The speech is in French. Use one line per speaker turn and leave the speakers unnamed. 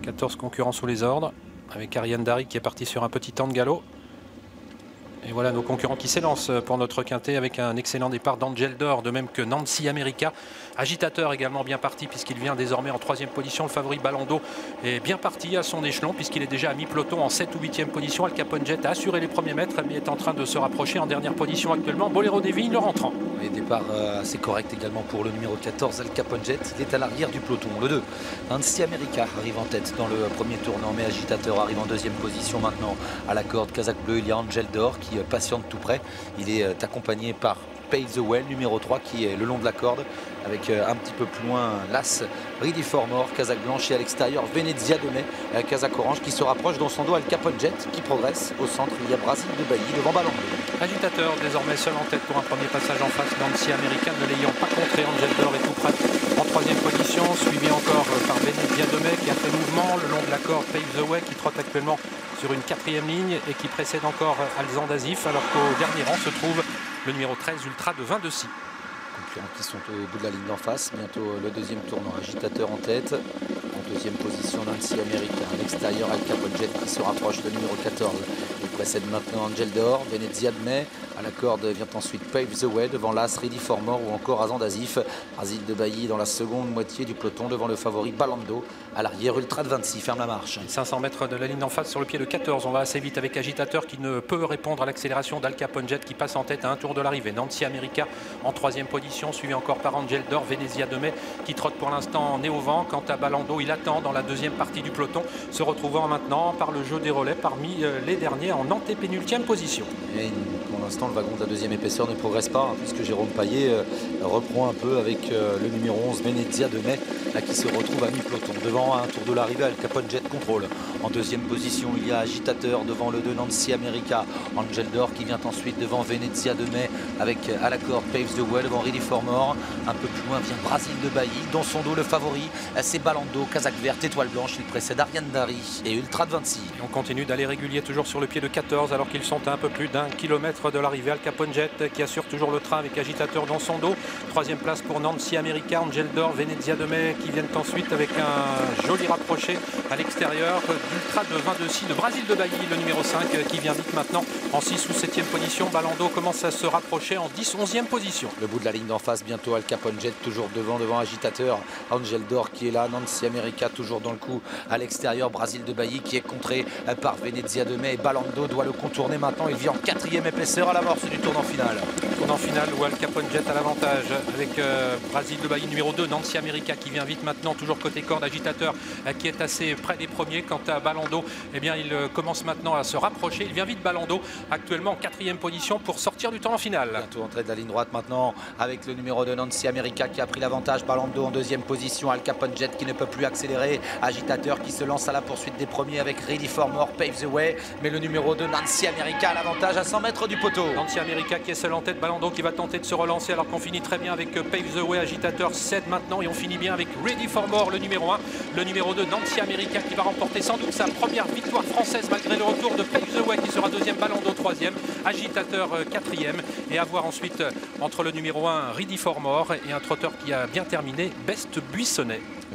14 concurrents sous les ordres, avec Ariane Dari qui est parti sur un petit temps de galop. Et voilà nos concurrents qui s'élancent pour notre quintet avec un excellent départ d'Angel d'Or, de même que Nancy America. Agitateur également bien parti puisqu'il vient désormais en 3e position. Le favori Balando est bien parti à son échelon puisqu'il est déjà à mi-peloton en 7 ou 8e position. Al Capone Jet a assuré les premiers mètres mais est en train de se rapprocher en dernière position actuellement. Bolero des Vignes, le rentrant.
Et départ assez correct également pour le numéro 14, Al Capone Jet. Il est à l'arrière du peloton. Le 2, Nancy America arrive en tête dans le premier tournant, mais Agitateur arrive en 2e position maintenant. À la corde Kazakh Bleu, il y a Angel d'Or qui patiente tout près. Il est accompagné par Pave the Well, numéro 3, qui est le long de la corde, avec un petit peu plus loin l'As, Ready for More, Kazakh Blanche, et à l'extérieur Venezia de Mai, Kazakh Orange qui se rapproche dans son dos. Al Capone Jet qui progresse. Au centre, il y a Brasil de Bailly devant Balando.
Agitateur désormais seul en tête pour un premier passage en face. Nancy America ne l'ayant pas contré. Angel d'Or est tout près en 3e position, suivi encore par Venezia de Mai qui a fait mouvement le long de la corde. Pave the Way qui trotte actuellement sur une 4e ligne et qui précède encore Alzan Dazif, alors qu'au dernier rang se trouve le numéro 13 Ultra de 22
Concurrents qui sont au bout de la ligne d'en face. Bientôt le 2e tournant, Agitateur en tête. En 2e position, Nancy America. À l'extérieur, Al Capone Jet qui se rapproche de numéro 14. Il précède maintenant Angel d'Or, Venezia de Mai. À la corde vient ensuite Pave the Way devant l'As, Ready for More ou encore Alzan Dazif. Brasil de Bailly dans la seconde moitié du peloton devant le favori Balando. À l'arrière, Ultra de 26 ferme la marche.
500 mètres de la ligne d'en face sur le pied de 14. On va assez vite avec Agitateur qui ne peut répondre à l'accélération d'Al Capone Jet qui passe en tête à un tour de l'arrivée. Nancy America en 3e position, suivi encore par Angel d'Or, Venezia de Mai qui trotte pour l'instant nez au vent. Quant à Balando, il attend dans la 2e partie du peloton, se retrouvant maintenant par le jeu des relais parmi les derniers en antépénultième position.
Et pour l'instant, le wagon de la 2e épaisseur ne progresse pas, puisque Jérôme Payet reprend un peu avec le numéro 11, Venezia de Mai, là, qui se retrouve à mi-peloton. Devant, à un tour de l'arrivée, Al Capone Jet contrôle. En 2e position, il y a Agitateur devant le 2, Nancy America. Angel d'Or qui vient ensuite devant Venezia de Mai avec à la corde Pave the Well devant Ready for More. Un peu plus loin vient Brasil de Bailly. Dans son dos, le favori, c'est Balando, Kazakh Verte, Étoile Blanche. Il précède Ariane Dari et Ultra de 26.
Et on continue d'aller régulier toujours sur le pied de 14 alors qu'ils sont à un peu plus d'1 kilomètre de l'arrivée. Al Capone Jet qui assure toujours le train avec Agitateur dans son dos. 3e place pour Nancy America, Angel d'Or, Venezia de Mai qui viennent ensuite avec un joli rapproché à l'extérieur d'Ultra de 22 de Brasil de Bailly, le numéro 5 qui vient vite maintenant en 6 ou 7e position. Balando commence à se rapprocher en 10-11e position.
Le bout de la ligne d'en face, bientôt Al Capone Jet toujours devant Agitateur. Angel d'Or qui est là, Nancy America toujours dans le coup à l'extérieur. Brasil de Bailly qui est contré par Venezia de Mai. Et Balando doit le contourner maintenant. Il vient en 4e épaisseur à l'amorce du tournant final.
Tournant final où Al Capone Jet a l'avantage avec Brasil de Bailly numéro 2, Nancy America qui vient vite maintenant, toujours côté corde. Agitateur qui est assez près des premiers. Quant à Balando, eh bien, il commence maintenant à se rapprocher. Il vient vite Balando, actuellement en 4e position pour sortir du tournant final.
Bientôt entrée de la ligne droite maintenant avec le numéro 2, Nancy America qui a pris l'avantage. Balando en 2e position, Al Capone Jet qui ne peut plus accélérer. Agitateur qui se lance à la poursuite des premiers avec Ready for More, Pave the Way. Mais le numéro 2, Nancy America, a l'avantage à 100 mètres du poteau.
Nancy America qui est seul en tête, Balando qui va tenter de se relancer alors qu'on finit très bien avec Pave the Way. Agitateur cède maintenant et on finit bien avec Ready for More, le numéro 1. Le numéro 2, Nancy America qui va remporter sans doute sa première victoire française malgré le retour de Pave the Way qui sera 2e, Balando 3e, Agitateur 4e. Et à voir ensuite entre le numéro 1, Ready for More, et un trotteur qui a bien terminé, Best Buissonnet.